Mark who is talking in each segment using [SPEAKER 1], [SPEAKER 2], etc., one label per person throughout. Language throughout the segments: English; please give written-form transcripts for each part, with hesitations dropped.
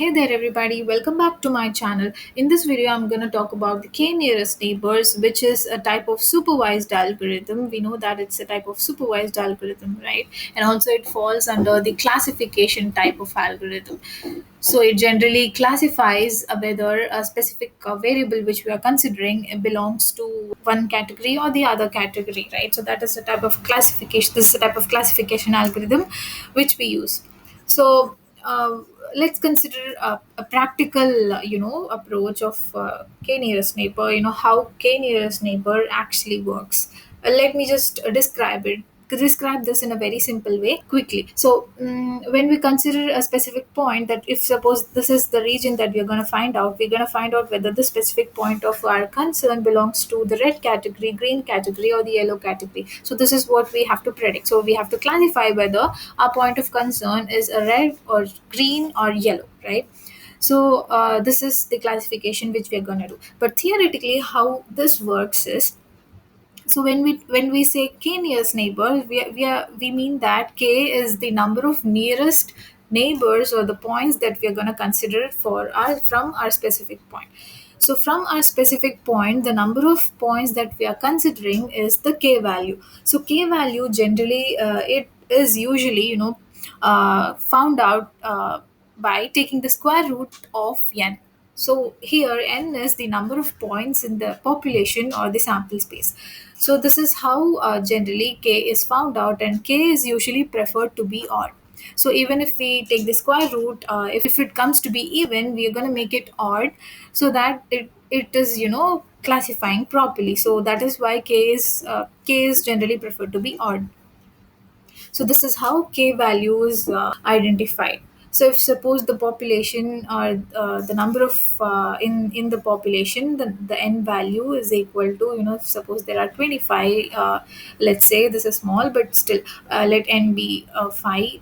[SPEAKER 1] Hey there, everybody. Welcome back to my channel. In this video, I'm going to talk about the k nearest neighbors, which is a type of supervised algorithm. We know that it's a type of supervised algorithm, right? And also, it falls under the classification type of algorithm. So, it generally classifies whether a specific variable which we are considering belongs to one category or the other category, right? So, that is a type of classification. This is a type of classification algorithm which we use. So, let's consider a practical approach of k nearest neighbor. How k nearest neighbor actually works. Let me just describe this in a very simple way quickly. So when we consider a specific point, that if suppose this is the region that we're going to find out whether the specific point of our concern belongs to the red category, green category, or the yellow category. So this is what we have to predict. So we have to clarify whether our point of concern is a red or green or yellow, right? So this is the classification which we're going to do. But theoretically, how this works is, so when we say k nearest neighbor, we mean that k is the number of nearest neighbors, or the points that we are going to consider from our specific point. So from our specific point, the number of points that we are considering is the k value. So k value generally, it is usually found out by taking the square root of n. So here n is the number of points in the population or the sample space. So this is how generally k is found out, and k is usually preferred to be odd. So even if we take the square root, if it comes to be even, we are going to make it odd, so that it is classifying properly. So that is why k is generally preferred to be odd. So this is how k value is identified. So if suppose the population, or the number of in the population, the n value is equal to, if suppose there are 25, let's say this is small, but still, let n be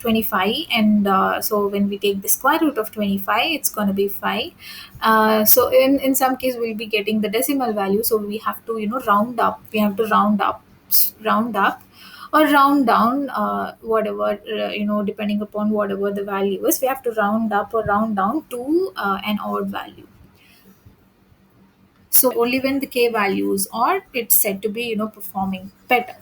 [SPEAKER 1] 25, and so when we take the square root of 25, it's going to be 5. So in some case we'll be getting the decimal value, so we have to round up, round up or round down, whatever, depending upon whatever the value is, we have to round up or round down to an odd value. So only when the k value is odd, it's said to be performing better.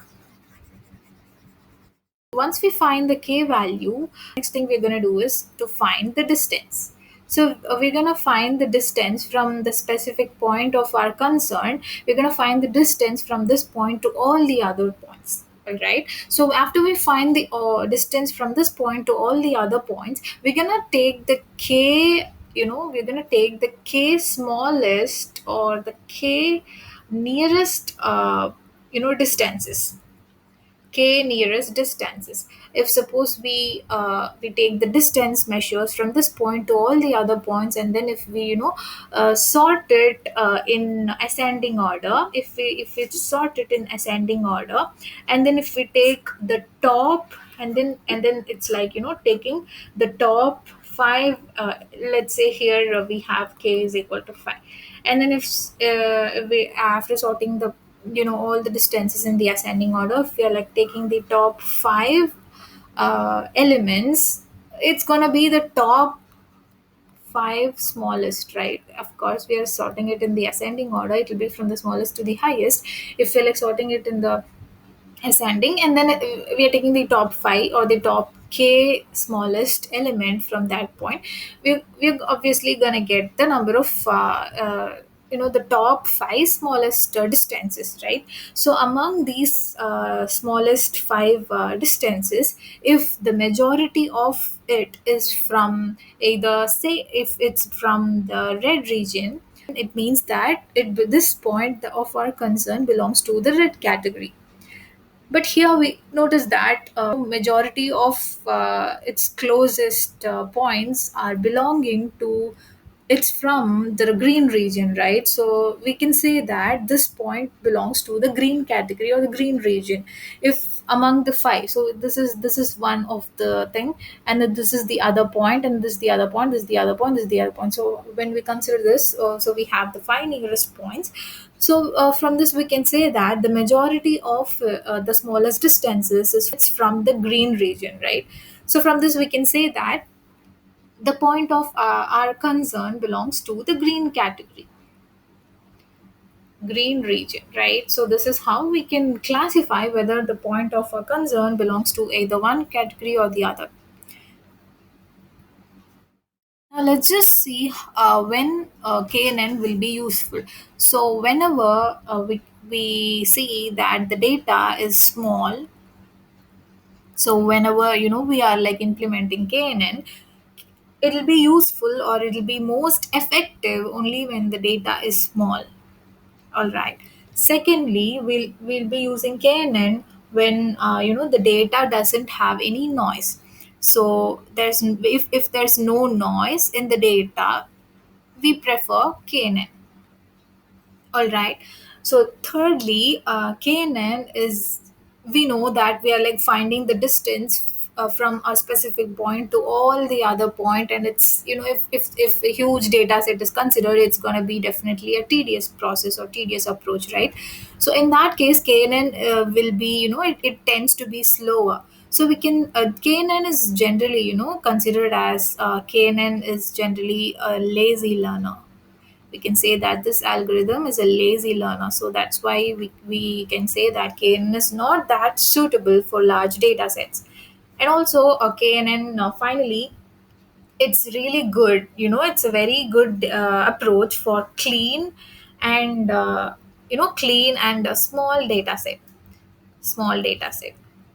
[SPEAKER 1] Once we find the k value, next thing we're going to do is to find the distance. So we're going to find the distance from the specific point of our concern. We're going to find the distance from this point to all the other points. All right. So after we find the distance from this point to all the other points, we're going to take the k, we're going to take the k smallest, or the k nearest, distances. K nearest distances. If suppose we take the distance measures from this point to all the other points, and then if we sort it in ascending order, if we sort it in ascending order, and then if we take the top, and then it's like taking the top 5, let's say here we have k is equal to 5, and then if we, after sorting the all the distances in the ascending order, if we are like taking the top 5 elements, it's gonna be the top 5 smallest, right? Of course, we are sorting it in the ascending order, it will be from the smallest to the highest. If we're like sorting it in the ascending, and then we are taking the top 5, or the top k smallest element from that point, we're obviously gonna get the number of the top 5 smallest distances, right? So among these smallest 5 distances, if the majority of it is from, either say if it's from the red region, it means that this point of our concern belongs to the red category. But here we notice that majority of its closest points are belonging to, it's from the green region, right? So we can say that this point belongs to the green category or the green region, if among the 5. So this is one of the thing, and then this is the other point, and this is the other point, this is the other point, this is the other point. So when we consider this, so we have the 5 nearest points. So from this we can say that the majority of the smallest distances is from the green region, right? So from this we can say that the point of our concern belongs to the green category, green region, right? So this is how we can classify whether the point of our concern belongs to either one category or the other. Now let's just see when KNN will be useful. So whenever we see that the data is small, so whenever we are like implementing KNN, it'll be useful or it'll be most effective only when the data is small. All right. Secondly, we'll be using KNN when the data doesn't have any noise. So if there's no noise in the data, we prefer KNN. All right. So thirdly, KNN is, we know that we are like finding the distance from a specific point to all the other point, and it's if a huge data set is considered, it's going to be definitely a tedious process or tedious approach, right? So in that case, KNN will be, it tends to be slower. So we can KNN is generally considered as KNN is generally a lazy learner. We can say that this algorithm is a lazy learner. So that's why we can say that KNN is not that suitable for large data sets. And also KNN, finally, it's really good. It's a very good approach for clean and a small data set.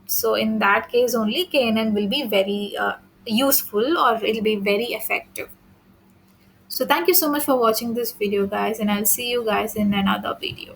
[SPEAKER 1] So in that case only KNN will be very useful, or it'll be very effective. So thank you so much for watching this video, guys, and I'll see you guys in another video.